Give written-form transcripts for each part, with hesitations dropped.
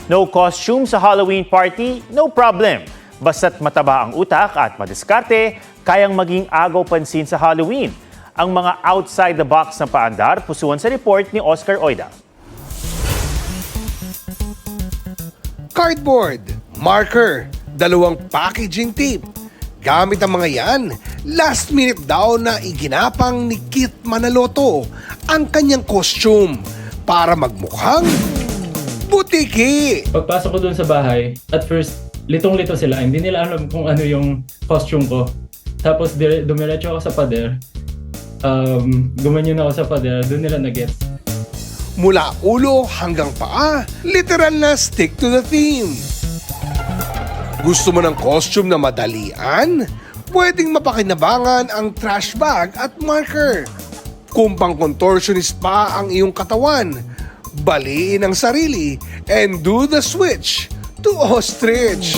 No costume sa Halloween party? No problem. Basta't mataba ang utak at madiskarte, kayang maging agaw pansin sa Halloween. Ang mga outside the box na paandar, pusuan sa report ni Oscar Oida. Cardboard, marker, dalawang packaging tape. Gamit ang mga yan, last minute daw na iginapang ni Keith Manaloto ang kanyang costume para magmukhang butiki. Pagpasok ko dun sa bahay, at first, litong-lito sila. Hindi nila alam kung ano yung costume ko. Tapos dumiretso ako sa pader. Gumanyan ako sa pader. Doon nila na-gets. Mula ulo hanggang paa, literal na stick to the theme. Gusto mo ng costume na madalian? Pwedeng mapakinabangan ang trash bag at marker. Kung pang-contortionist pa ang iyong katawan, baliin ang sarili and do the switch to ostrich.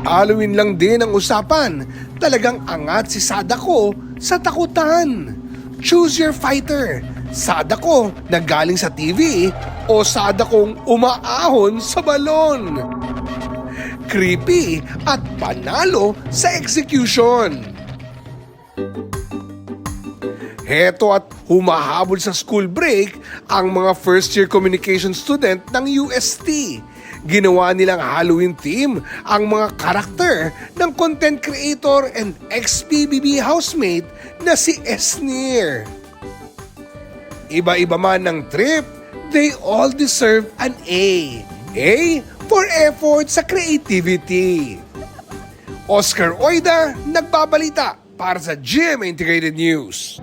Halloween lang din ang usapan. Talagang angat si Sadako sa takutan. Choose your fighter. Sadako na galing sa TV o Sadakong umaahon sa balon. Creepy at panalo sa execution. Heto at humahabol sa school break ang mga first-year communication student ng UST. Ginawa nilang Halloween theme ang mga karakter ng content creator and ex-PBB housemate na si Esnir. Iba-iba man ng trip, they all deserve an A. A for effort sa creativity. Oscar Oida, nagbabalita para sa GMA Integrated News.